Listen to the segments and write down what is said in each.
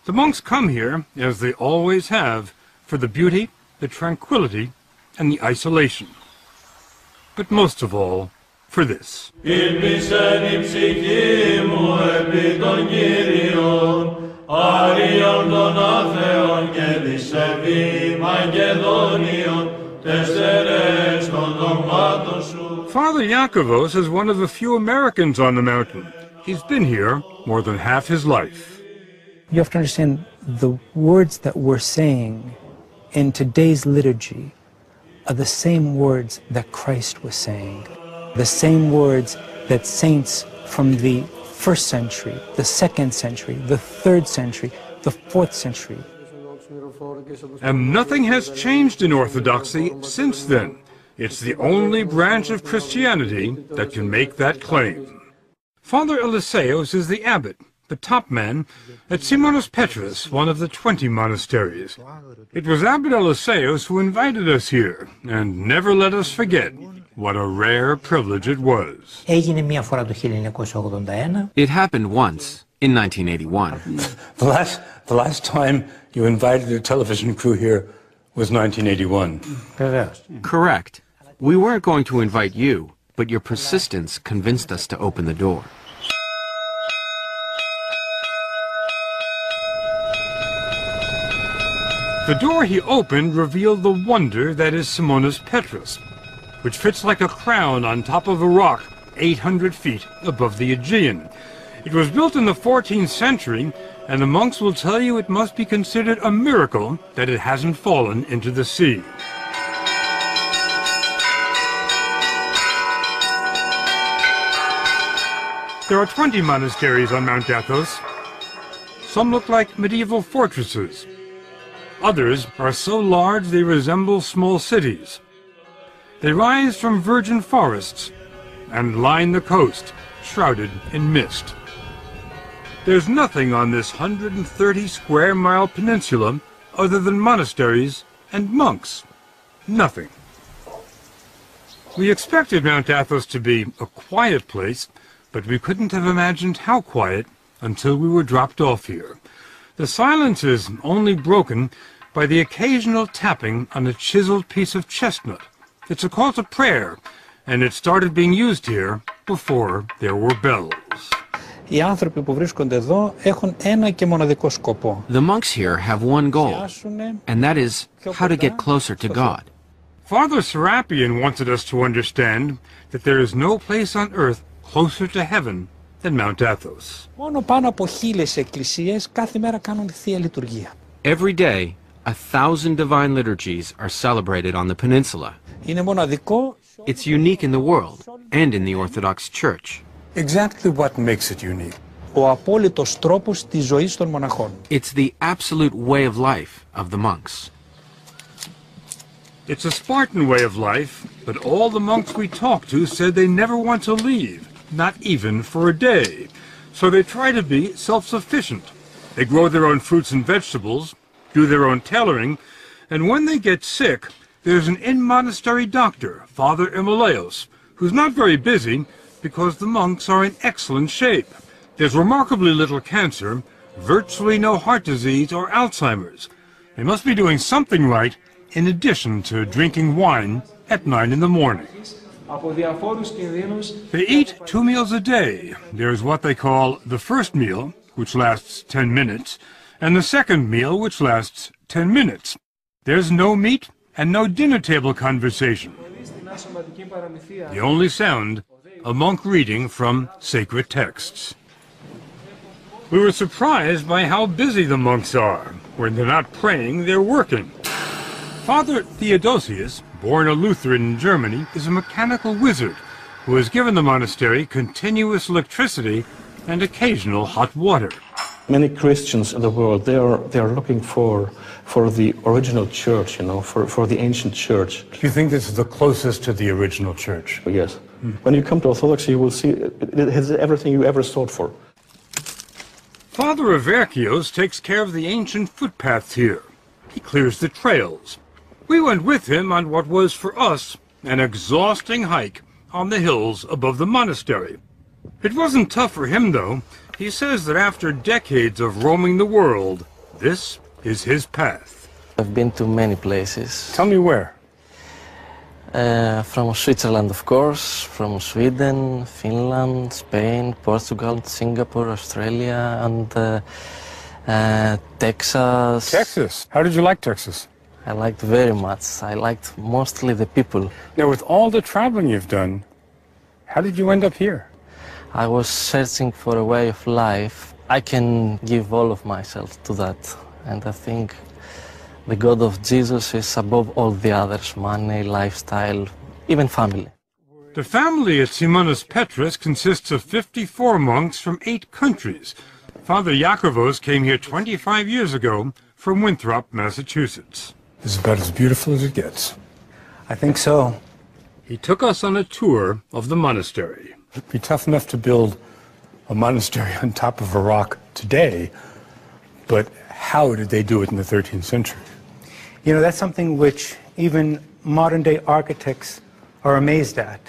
The monks come here, as they always have, for the beauty, the tranquility, and the isolation. But most of all, for this. Father Iakovos is one of the few Americans on the mountain. He's been here more than half his life. You have to understand the words that we're saying in today's liturgy are the same words that Christ was saying, the same words that saints from the 1st century, the 2nd century, the 3rd century, the 4th century. And nothing has changed in Orthodoxy since then. It's the only branch of Christianity that can make that claim. Father Eliseos is the abbot, the top man, at Simonos Petros, one of the 20 monasteries. It was Abbot Eliseos who invited us here, and never let us forget what a rare privilege it was. It happened once, in 1981. The last time you invited a television crew here was 1981. Correct. We weren't going to invite you, but your persistence convinced us to open the door. The door he opened revealed the wonder that is Simonos Petros, which fits like a crown on top of a rock 800 feet above the Aegean. It was built in the 14th century, and the monks will tell you it must be considered a miracle that it hasn't fallen into the sea. There are 20 monasteries on Mount Athos. Some look like medieval fortresses. Others are so large they resemble small cities. They rise from virgin forests and line the coast, shrouded in mist. There's nothing on this 130-square-mile peninsula other than monasteries and monks. Nothing. We expected Mount Athos to be a quiet place, but we couldn't have imagined how quiet until we were dropped off here. The silence is only broken by the occasional tapping on a chiseled piece of chestnut. It's a call to prayer, and it started being used here before there were bells. Οι άνθρωποι που βρίσκονται εδώ έχουν ένα και μοναδικό σκοπό. The monks here have one goal, and that is how to get closer to God. Father Serapion wanted us to understand that there is no place on earth closer to heaven than Mount Athos. Μόνο πάνω από 1000 εκκλησίες κάθε μέρα κάνουν θεία λειτουργία. Every day, 1,000 divine liturgies are celebrated on the peninsula. Είναι μοναδικό. It's unique in the world and in the Orthodox Church. Exactly what makes it unique. Ο απόλυτος τρόπος της ζωής των μοναχών. It's the absolute way of life of the monks. It's a Spartan way of life, but all the monks we talked to said they never want to leave, not even for a day. So they try to be self-sufficient. They grow their own fruits and vegetables, do their own tailoring, and when they get sick, there's an in-monastery doctor, Father Imolaos, who's not very busy because the monks are in excellent shape. There's remarkably little cancer, virtually no heart disease or Alzheimer's. They must be doing something right in addition to drinking wine at 9 in the morning. They eat 2 meals a day. There's what they call the first meal, which lasts 10 minutes, and the second meal, which lasts 10 minutes. There's no meat and no dinner table conversation. The only sound, a monk reading from sacred texts. We were surprised by how busy the monks are. When they're not praying, they're working. Father Theodosius, born a Lutheran in Germany, is a mechanical wizard who has given the monastery continuous electricity and occasional hot water. Many Christians in the world, they are looking for the original church, for the ancient church. Do you think this is the closest to the original church? Yes. When you come to Orthodoxy, you will see it has everything you ever sought for. Father Averkios takes care of the ancient footpaths here. He clears the trails. We went with him on what was for us an exhausting hike on the hills above the monastery. It wasn't tough for him, though. He says that after decades of roaming the world, This is his path. I've been to many places. Tell me where. From Switzerland, of course, from Sweden, Finland, Spain, Portugal, Singapore, Australia, and Texas. Texas. How did you like Texas? I liked very much. I liked mostly the people. Now, with all the traveling you've done, how did you end up here? I was searching for a way of life. I can give all of myself to that. And I think the God of Jesus is above all the others: money, lifestyle, even family. The family at Simonas Petrus consists of 54 monks from 8 countries. Father Yakovos came here 25 years ago from Winthrop, Massachusetts. This is about as beautiful as it gets. I think so. He took us on a tour of the monastery. It'd be tough enough to build a monastery on top of a rock today, but how did they do it in the 13th century? You know, that's something which even modern-day architects are amazed at.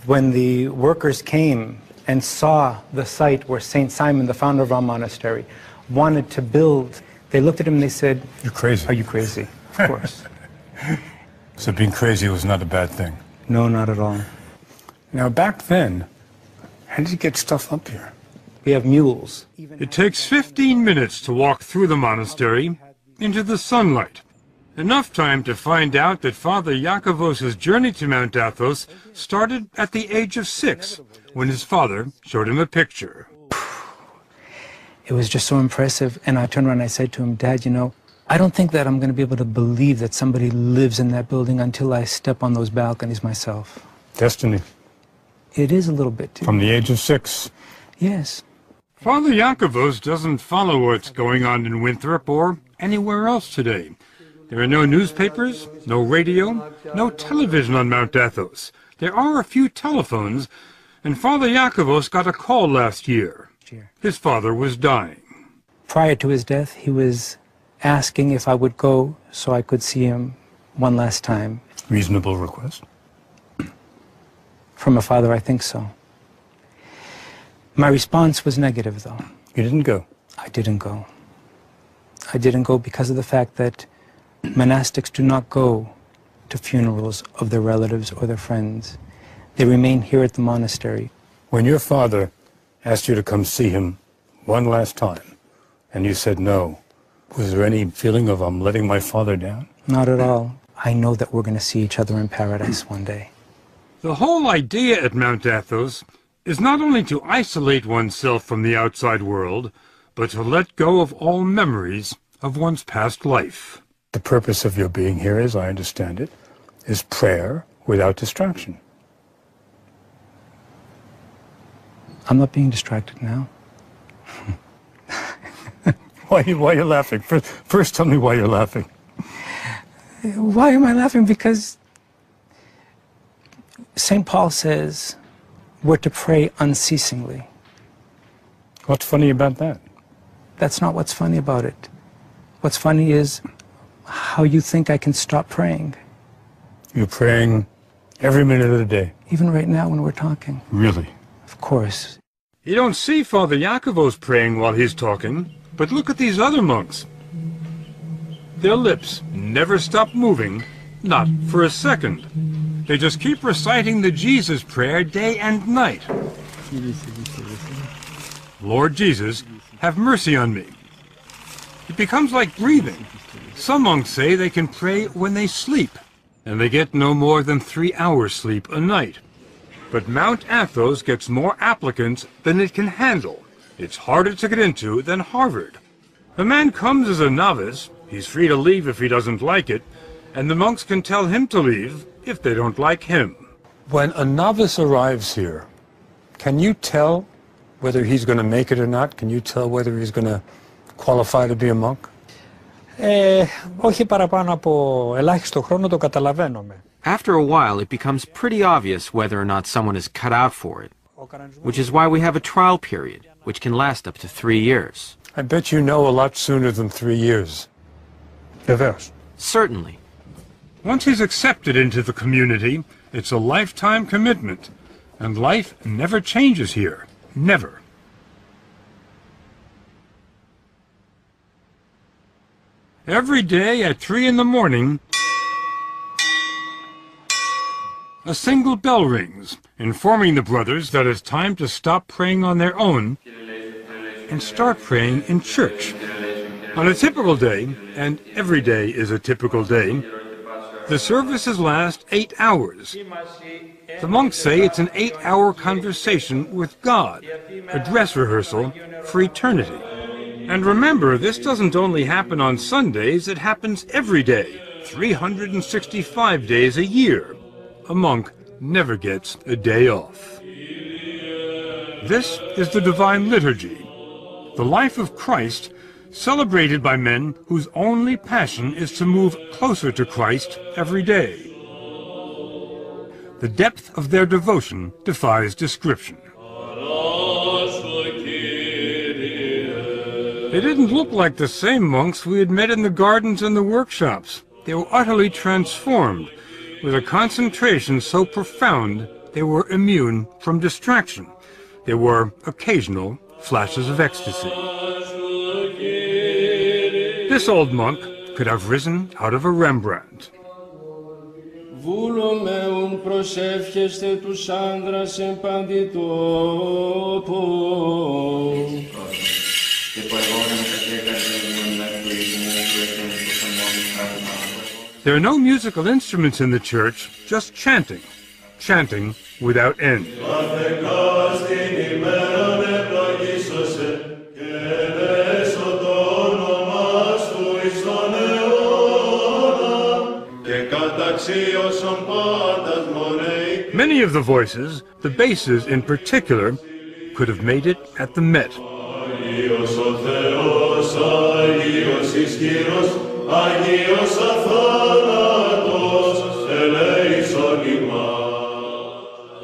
When the workers came and saw the site where St. Simon, the founder of our monastery, wanted to build, they looked at him and they said, "You're crazy." "Are you crazy?" Of course. So being crazy was not a bad thing. No, not at all. Now, back then, how did you get stuff up here? We have mules. It takes 15 minutes to walk through the monastery into the sunlight. Enough time to find out that Father Yakovos' journey to Mount Athos started at the age of 6, when his father showed him a picture. It was just so impressive, and I turned around and I said to him, "Dad, you know, I don't think that I'm going to be able to believe that somebody lives in that building until I step on those balconies myself." Destiny. It is a little bit, too. From the age of 6. Yes. Father Yakovos doesn't follow what's going on in Winthrop or anywhere else today. There are no newspapers, no radio, no television on Mount Athos. There are a few telephones, and Father Yakovos got a call last year. His father was dying. Prior to his death, he was asking if I would go so I could see him one last time. Reasonable request. From a father, I think so. My response was negative, though. You didn't go? I didn't go. I didn't go because of the fact that monastics do not go to funerals of their relatives or their friends. They remain here at the monastery. When your father asked you to come see him one last time, and you said no, was there any feeling of, I'm letting my father down? Not at all. I know that we're going to see each other in paradise one day. The whole idea at Mount Athos is not only to isolate oneself from the outside world, but to let go of all memories of one's past life. The purpose of your being here, as I understand it, is prayer without distraction. I'm not being distracted now. Why are you laughing? First, tell me why you're laughing. Why am I laughing? Because St. Paul says we're to pray unceasingly. What's funny about that? That's not what's funny about it. What's funny is how you think I can stop praying. You're praying every minute of the day. Even right now when we're talking. Really? Of course. You don't see Father Yakovos praying while he's talking, but look at these other monks. Their lips never stop moving, not for a second. They just keep reciting the Jesus prayer day and night. Lord Jesus, have mercy on me. It becomes like breathing. Some monks say they can pray when they sleep, and they get no more than 3 hours sleep a night. But Mount Athos gets more applicants than it can handle. It's harder to get into than Harvard. The man comes as a novice, he's free to leave if he doesn't like it, and the monks can tell him to leave if they don't like him. When a novice arrives here, can you tell whether he's going to make it or not? Can you tell whether he's going to qualify to be a monk? Όχι παραπάνω από ελάχιστο χρόνο το καταλαβαίνουμε. After a while, it becomes pretty obvious whether or not someone is cut out for it, which is why we have a trial period, which can last up to 3 years. I bet you know a lot sooner than 3 years. Vevers. Certainly. Once he's accepted into the community, it's a lifetime commitment, and life never changes here. Never. Every day at 3 in the morning, a single bell rings, informing the brothers that it's time to stop praying on their own and start praying in church. On a typical day, and every day is a typical day, the services last 8 hours. The monks say it's an 8-hour conversation with God, a dress rehearsal for eternity. And remember, this doesn't only happen on Sundays, it happens every day, 365 days a year. A monk never gets a day off. This is the Divine Liturgy, the life of Christ celebrated by men whose only passion is to move closer to Christ every day. The depth of their devotion defies description. They didn't look like the same monks we had met in the gardens and the workshops. They were utterly transformed, with a concentration so profound they were immune from distraction. There were occasional flashes of ecstasy. This old monk could have risen out of a Rembrandt. There are no musical instruments in the church, just chanting. Chanting without end. Many of the voices, the basses in particular, could have made it at the Met.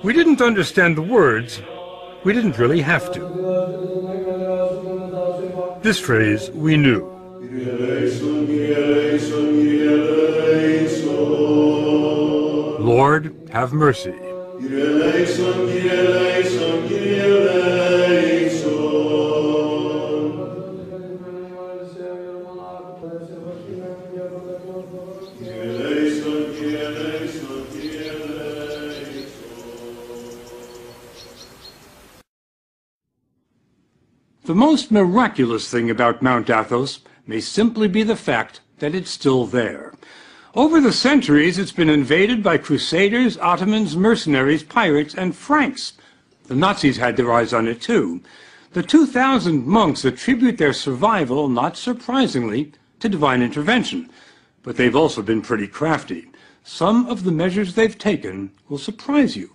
We didn't understand the words. We didn't really have to. This phrase we knew. Lord, have mercy. The most miraculous thing about Mount Athos may simply be the fact that it's still there. Over the centuries, it's been invaded by Crusaders, Ottomans, mercenaries, pirates, and Franks. The Nazis had their eyes on it too. The 2,000 monks attribute their survival, not surprisingly, to divine intervention. But they've also been pretty crafty. Some of the measures they've taken will surprise you.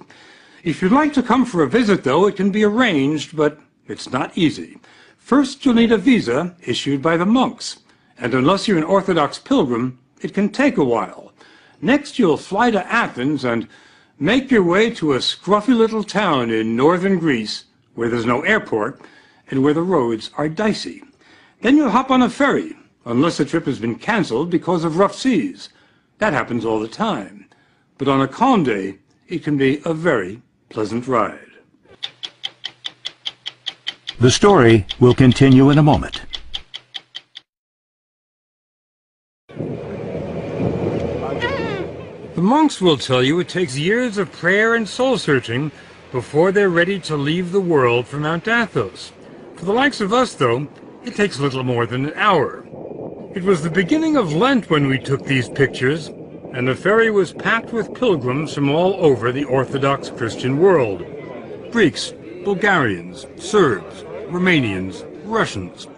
If you'd like to come for a visit, though, it can be arranged, but it's not easy. First, you'll need a visa issued by the monks, and unless you're an Orthodox pilgrim, it can take a while. Next, you'll fly to Athens and make your way to a scruffy little town in northern Greece where there's no airport and where the roads are dicey. Then you'll hop on a ferry, unless the trip has been canceled because of rough seas. That happens all the time. But on a calm day, it can be a very pleasant ride. The story will continue in a moment. The monks will tell you it takes years of prayer and soul-searching before they're ready to leave the world for Mount Athos. For the likes of us, though, it takes little more than an hour. It was the beginning of Lent when we took these pictures, and the ferry was packed with pilgrims from all over the Orthodox Christian world. Greeks, Bulgarians, Serbs, Romanians, Russians.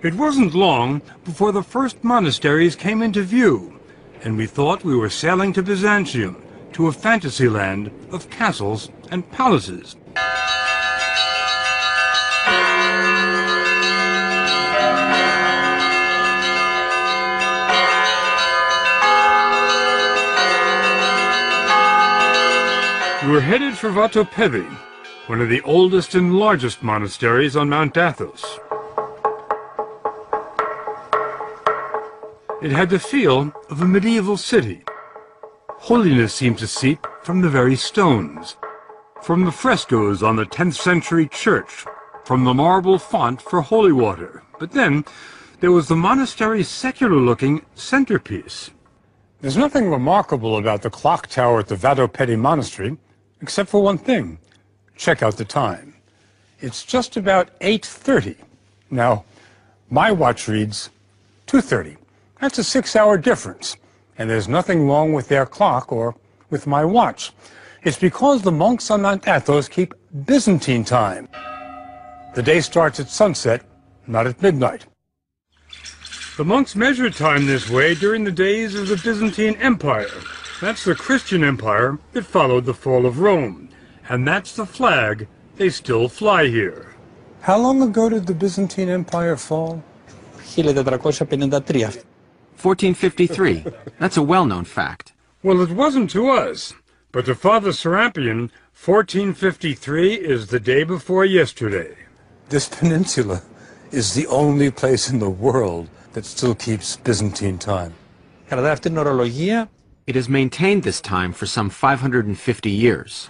It wasn't long before the first monasteries came into view, and we thought we were sailing to Byzantium, to a fantasy land of castles and palaces. We were headed for Vatopedi, one of the oldest and largest monasteries on Mount Athos. It had the feel of a medieval city. Holiness seemed to seep from the very stones, from the frescoes on the 10th century church, from the marble font for holy water. But then, there was the monastery's secular-looking centerpiece. There's nothing remarkable about the clock tower at the Vatopedi Monastery, except for one thing. Check out the time. It's just about 8:30. Now, my watch reads 2:30. That's a 6-hour difference, and there's nothing wrong with their clock or with my watch. It's because the monks on Mount Athos keep Byzantine time. The day starts at sunset, not at midnight. The monks measured time this way during the days of the Byzantine Empire. That's the Christian empire that followed the fall of Rome. And that's the flag they still fly here. How long ago did the Byzantine Empire fall? 1453. 1453. That's a well-known fact. Well, it wasn't to us. But to Father Serapion, 1453 is the day before yesterday. This peninsula is the only place in the world that still keeps Byzantine time. Κατά αυτή την ορολογία, It has maintained this time for some 550 years.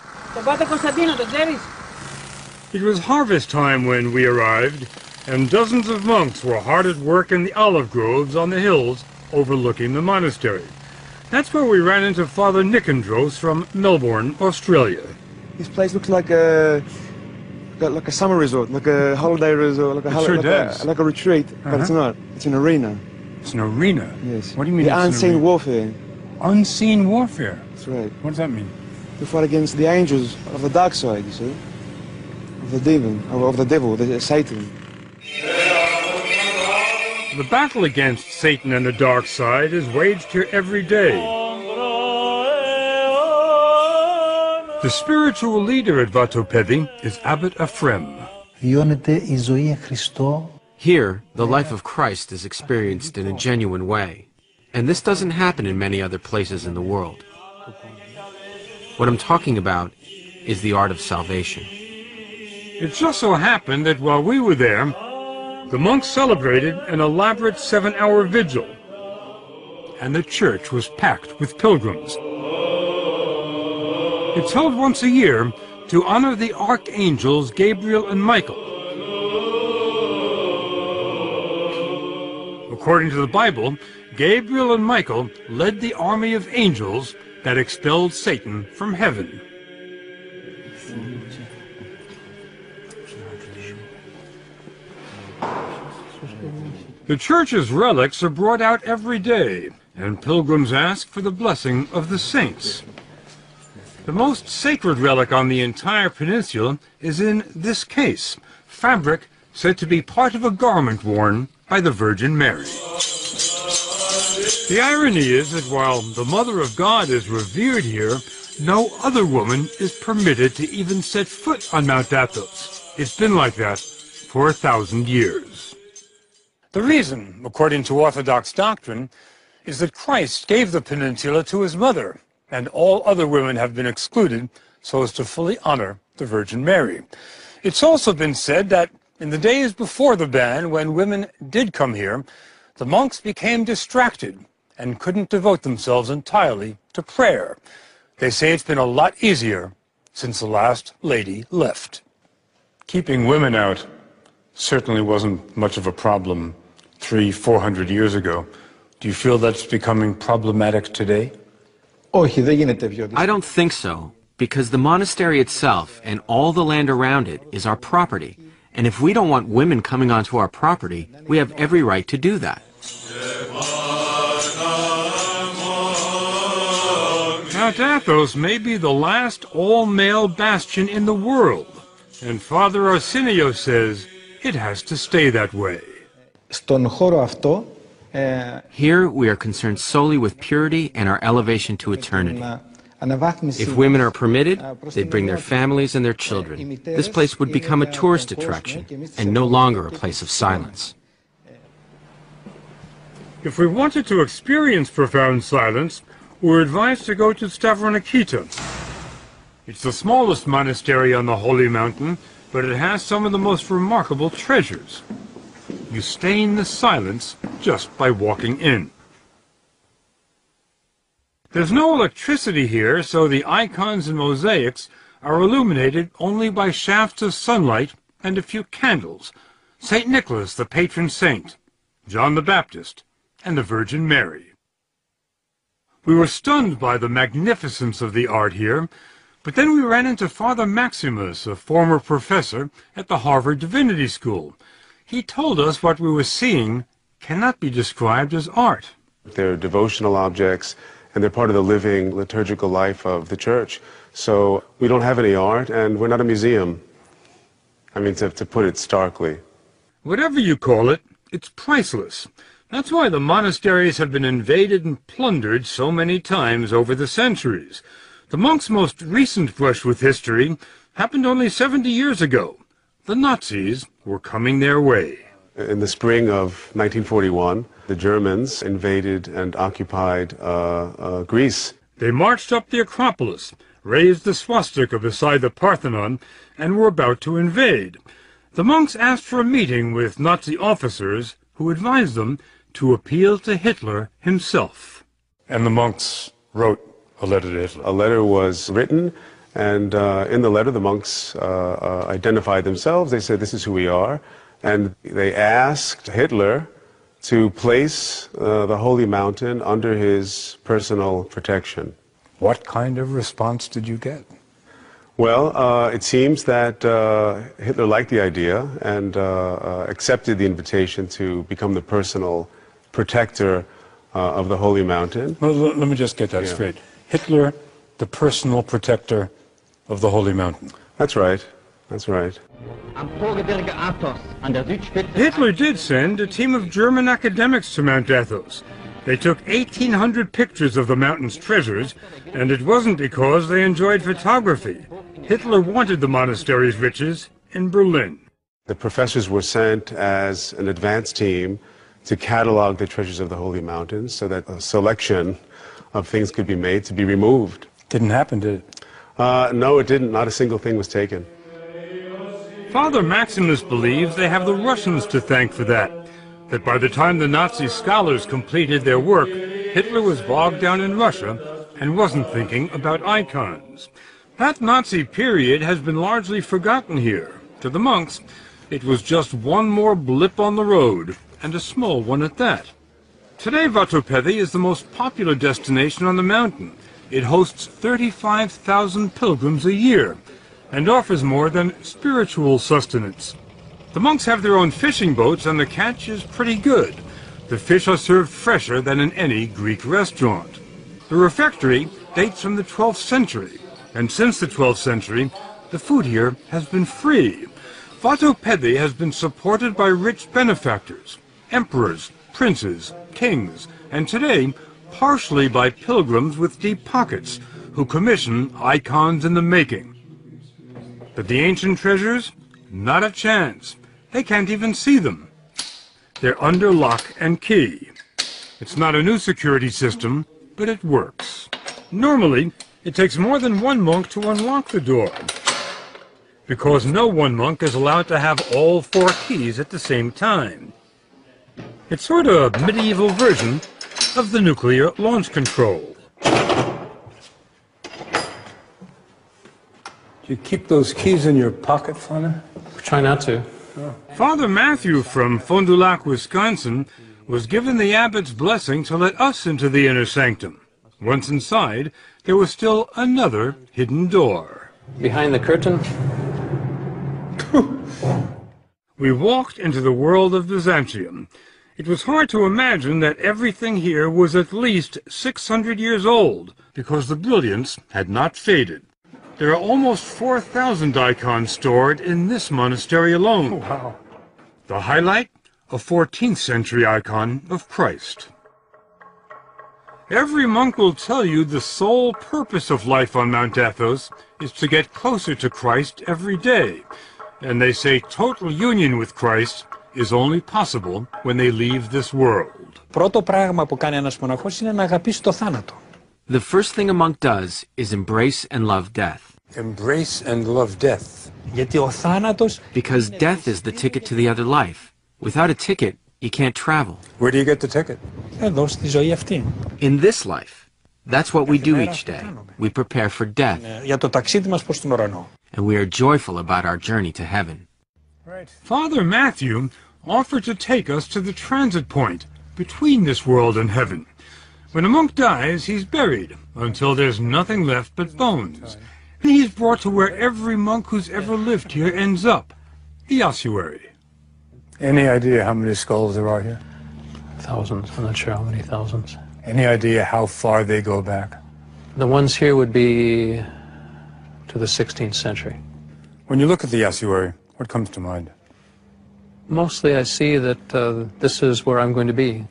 It was harvest time when we arrived, and dozens of monks were hard at work in the olive groves on the hills overlooking the monastery. That's where we ran into Father Nicandros from Melbourne, Australia. This place looks like a summer resort, like a holiday resort, like a retreat, but it's not. It's an arena. It's an arena? Yes. What do you mean? The unseen warfare. Unseen warfare? That's right. What does that mean? To fight against the angels of the dark side, you see, of the demon, of the devil, Satan. The battle against Satan and the dark side is waged here every day. The spiritual leader at Vatopedi is Abbot Ephrem. Here, the life of Christ is experienced in a genuine way, and this doesn't happen in many other places in the world. What I'm talking about is the art of salvation. It just so happened that while we were there, the monks celebrated an elaborate 7-hour vigil, and the church was packed with pilgrims. It's held once a year to honor the archangels Gabriel and Michael. According to the Bible, Gabriel and Michael led the army of angels that expelled Satan from heaven. The church's relics are brought out every day, and pilgrims ask for the blessing of the saints. The most sacred relic on the entire peninsula is in this case, fabric said to be part of a garment worn by the Virgin Mary. The irony is that while the Mother of God is revered here, no other woman is permitted to even set foot on Mount Athos. It's been like that for 1,000 years. The reason, according to Orthodox doctrine, is that Christ gave the peninsula to his mother, and all other women have been excluded so as to fully honor the Virgin Mary. It's also been said that in the days before the ban, when women did come here, the monks became distracted and couldn't devote themselves entirely to prayer. They say it's been a lot easier since the last lady left. Keeping women out certainly wasn't much of a problem 300-400 years ago. Do you feel that's becoming problematic today? I don't think so, because the monastery itself and all the land around it is our property. And if we don't want women coming onto our property, we have every right to do that. Mount Athos may be the last all-male bastion in the world, and Father Arsenio says it has to stay that way. Here we are concerned solely with purity and our elevation to eternity. If women are permitted, they bring their families and their children. This place would become a tourist attraction and no longer a place of silence. If we wanted to experience profound silence, we're advised to go to Stavronikita. It's the smallest monastery on the Holy Mountain, but it has some of the most remarkable treasures. You stain the silence just by walking in. There's no electricity here, so the icons and mosaics are illuminated only by shafts of sunlight and a few candles. St. Nicholas, the patron saint. John the Baptist, and the Virgin Mary. We were stunned by the magnificence of the art here, but then we ran into Father Maximus, a former professor at the Harvard Divinity School. He told us what we were seeing cannot be described as art. They're devotional objects, and they're part of the living liturgical life of the church. So we don't have any art, and we're not a museum. I mean, to put it starkly. Whatever you call it, it's priceless. That's why the monasteries have been invaded and plundered so many times over the centuries. The monks' most recent brush with history happened only 70 years ago. The Nazis were coming their way. In the spring of 1941, the Germans invaded and occupied Greece. They marched up the Acropolis, raised the swastika beside the Parthenon, and were about to invade. The monks asked for a meeting with Nazi officers who advised them to appeal to Hitler himself. And the monks wrote a letter to Hitler. A letter was written, and in the letter the monks identified themselves. They said, "This is who we are." And they asked Hitler to place the Holy Mountain under his personal protection. What kind of response did you get? Well, it seems that Hitler liked the idea and accepted the invitation to become the personal protector of the Holy Mountain. Well, let me just get that straight. Hitler, the personal protector of the Holy Mountain. That's right. That's right. Hitler did send a team of German academics to Mount Athos. They took 1,800 pictures of the mountain's treasures, and it wasn't because they enjoyed photography. Hitler wanted the monastery's riches in Berlin. The professors were sent as an advance team to catalog the treasures of the Holy Mountains so that a selection of things could be made to be removed. Didn't happen, did it? No, it didn't. Not a single thing was taken. Father Maximus believes they have the Russians to thank for that by the time the Nazi scholars completed their work, Hitler was bogged down in Russia and wasn't thinking about icons. That Nazi period has been largely forgotten here. To the monks, it was just one more blip on the road, and a small one at that. Today, Vatopedi is the most popular destination on the mountain. It hosts 35,000 pilgrims a year, and offers more than spiritual sustenance. The monks have their own fishing boats, and the catch is pretty good. The fish are served fresher than in any Greek restaurant. The refectory dates from the 12th century, and since the 12th century, the food here has been free. Vatopedi has been supported by rich benefactors, emperors, princes, kings, and today, partially by pilgrims with deep pockets, who commission icons in the making. But the ancient treasures? Not a chance. They can't even see them. They're under lock and key. It's not a new security system, but it works. Normally, it takes more than one monk to unlock the door, because no one monk is allowed to have all 4 keys at the same time. It's sort of a medieval version of the nuclear launch control. Do you keep those keys in your pocket, Father? Try not to. Father Matthew from Fond du Lac, Wisconsin, was given the abbot's blessing to let us into the inner sanctum. Once inside, there was still another hidden door. Behind the curtain? We walked into the world of Byzantium. It was hard to imagine that everything here was at least 600 years old, because the brilliance had not faded. There are almost 4,000 icons stored in this monastery alone. Oh, wow. The highlight? A 14th century icon of Christ. Every monk will tell you the sole purpose of life on Mount Athos is to get closer to Christ every day. And they say total union with Christ is only possible when they leave this world. Πρώτο πράγμα που κάνει ένας μοναχός είναι να αγαπήσει το θάνατο. The first thing a monk does is embrace and love death. Embrace and love death. Γιατί ο θάνατος... Because death is the ticket to the other life. Without a ticket, you can't travel. Where do you get the ticket? Εδώ, στη ζωή αυτή. In this life, that's what we do each day. We prepare for death. Για το ταξίδι μας προς τον ουρανό. And we are joyful about our journey to heaven. Father Matthew offer to take us to the transit point between this world and heaven. When a monk dies, he's buried until there's nothing left but bones. And he's brought to where every monk who's ever lived here ends up, the ossuary. Any idea how many skulls there are here? Thousands. I'm not sure how many thousands. Any idea how far they go back? The ones here would be to the 16th century. When you look at the ossuary, what comes to mind? Mostly I see that this is where I'm going to be.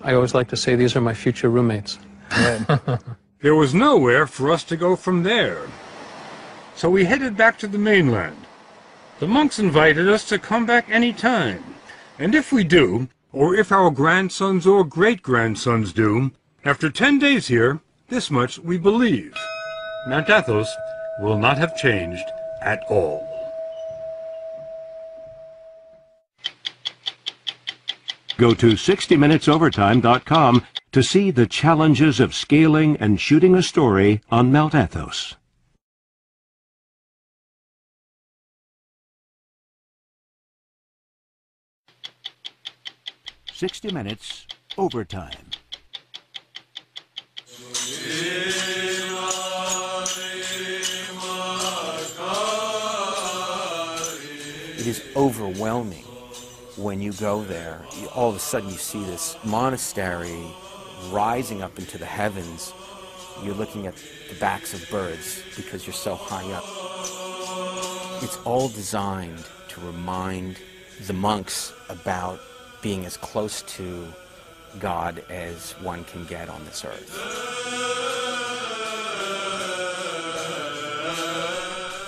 I always like to say these are my future roommates. There was nowhere for us to go from there. So we headed back to the mainland. The monks invited us to come back any time. And if we do, or if our grandsons or great-grandsons do, after 10 days here, this much we believe. Mount Athos will not have changed at all. Go to 60minutesovertime.com to see the challenges of scaling and shooting a story on Mount Athos. "60 Minutes Overtime." It is overwhelming when you go there. All of a sudden you see this monastery rising up into the heavens. You're looking at the backs of birds because you're so high up. It's all designed to remind the monks about being as close to God as one can get on this earth.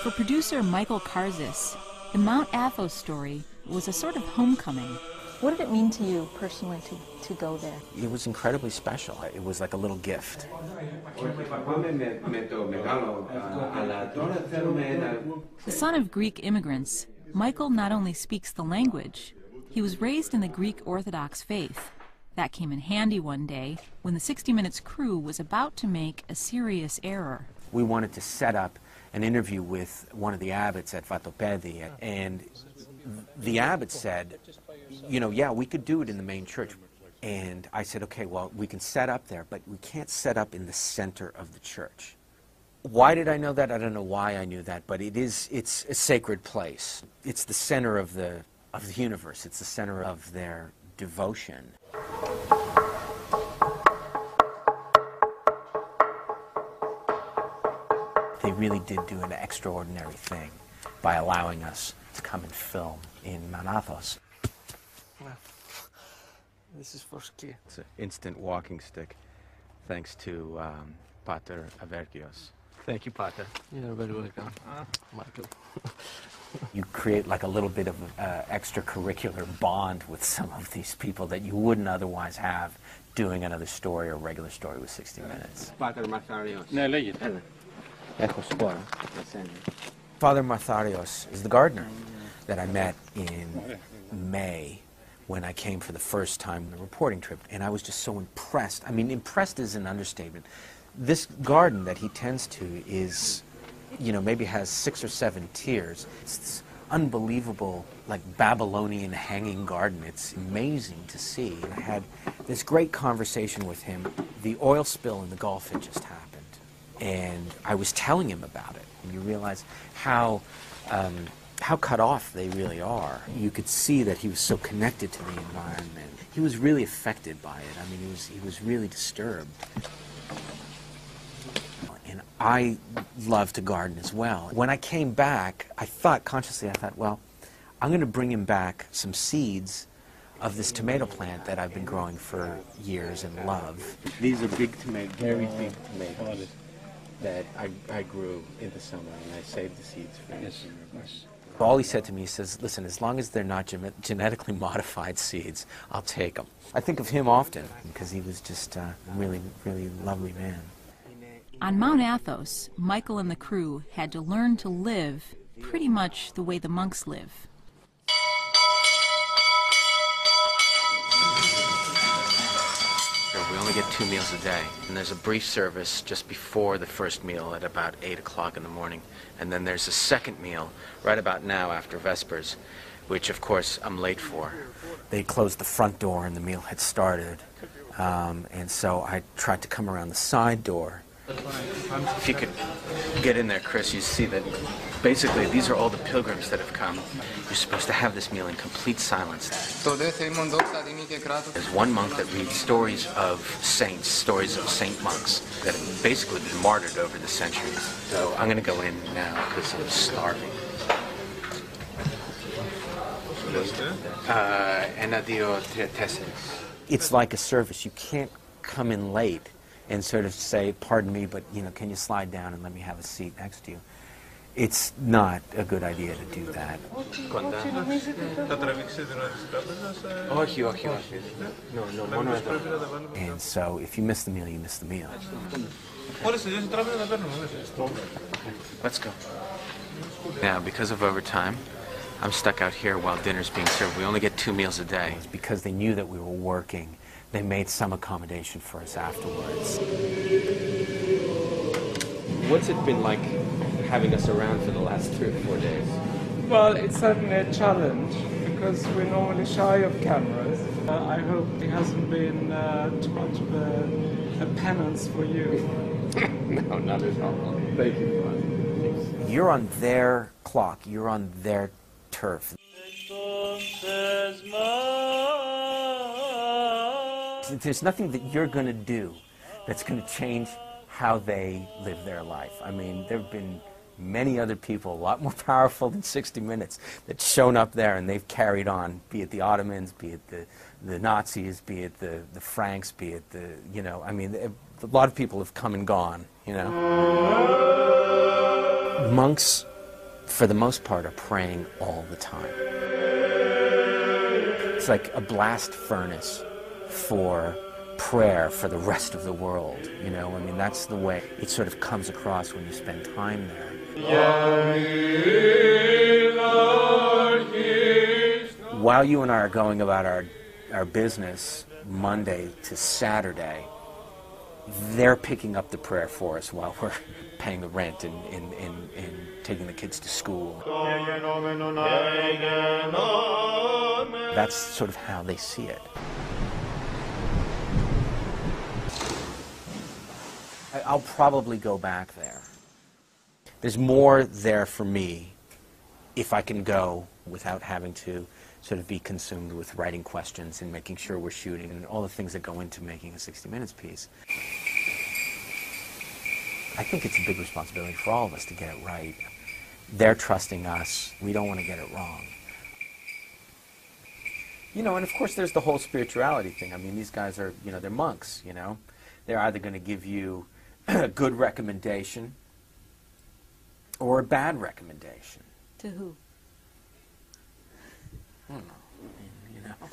For producer Michael Karzis, the Mount Athos story was a sort of homecoming. What did it mean to you personally to go there? It was incredibly special. It was like a little gift. The son of Greek immigrants, Michael not only speaks the language, he was raised in the Greek Orthodox faith. That came in handy one day when the 60 Minutes crew was about to make a serious error. We wanted to set up an interview with one of the abbots at Vatopedi, and the abbot said, you know, yeah, we could do it in the main church. And I said, okay, well, we can set up there, but we can't set up in the center of the church. Why did I know that? I don't know why I knew that, but it's a sacred place. It's the center of the universe. It's the center of their devotion. They really did do an extraordinary thing by allowing us to come and film in Mount Athos. Well, this is for ski. It's an instant walking stick, thanks to Pater Avergios. Thank you, Pater. You're very welcome, Michael. You create like a little bit of extracurricular bond with some of these people that you wouldn't otherwise have doing another story or regular story with 60 Minutes. Pater Martharios. Father Martharios is the gardener that I met in May when I came for the first time on the reporting trip, and I was just so impressed. I mean, impressed is an understatement. This garden that he tends to is, you know, maybe has 6 or 7 tiers. It's this unbelievable, like, Babylonian hanging garden. It's amazing to see. I had this great conversation with him. The oil spill in the Gulf had just happened, and I was telling him about it. And you realize how cut off they really are. You could see that he was so connected to the environment. He was really affected by it. I mean, he was really disturbed. And I love to garden as well. When I came back, I thought consciously, well, I'm going to bring him back some seeds of this tomato plant that I've been growing for years and love. These are big tomatoes, very big tomatoes that I grew in the summer, and I saved the seeds for this. All he said to me, he says, listen, as long as they're not genetically modified seeds, I'll take them. I think of him often because he was just a really, really lovely man. On Mount Athos, Michael and the crew had to learn to live pretty much the way the monks live. We only get 2 meals a day, and there's a brief service just before the first meal at about 8 o'clock in the morning, and then there's a second meal right about now after Vespers, which of course I'm late for. They closed the front door and the meal had started, and so I tried to come around the side door. If you could get in there, Chris, you see that basically these are all the pilgrims that have come. You're supposed to have this meal in complete silence. There's one monk that reads stories of saints, stories of saint monks that have basically been martyred over the centuries. So I'm going to go in now because I'm starving. It's like a service. You can't come in late and sort of say, pardon me, but can you slide down and let me have a seat next to you? It's not a good idea to do that. And so if you miss the meal, you miss the meal. Let's go. Now, because of overtime, I'm stuck out here while dinner's being served. We only get 2 meals a day. It's because they knew that we were working. They made some accommodation for us afterwards. What's it been like having us around for the last 3 or 4 days? Well, it's certainly a challenge because we're normally shy of cameras. I hope it hasn't been too much of a penance for you. No, not at all. Thank you. You're on their clock. You're on their turf. There's nothing that you're going to do that's going to change how they live their life. I mean, there have been many other people, a lot more powerful than 60 Minutes, that's shown up there and they've carried on, be it the Ottomans, be it the Nazis, be it the Franks, be it I mean, a lot of people have come and gone, Monks, for the most part, are praying all the time. It's like a blast furnace for prayer for the rest of the world, I mean, that's the way it sort of comes across when you spend time there. While you and I are going about our business Monday to Saturday, they're picking up the prayer for us while we're paying the rent and taking the kids to school. That's sort of how they see it. I'll probably go back there. There's more there for me if I can go without having to sort of be consumed with writing questions and making sure we're shooting and all the things that go into making a 60 Minutes piece. I think it's a big responsibility for all of us to get it right. They're trusting us. We don't want to get it wrong. And of course there's the whole spirituality thing. I mean, these guys are, they're monks, They're either going to give you a good recommendation or a bad recommendation. To who? I don't know.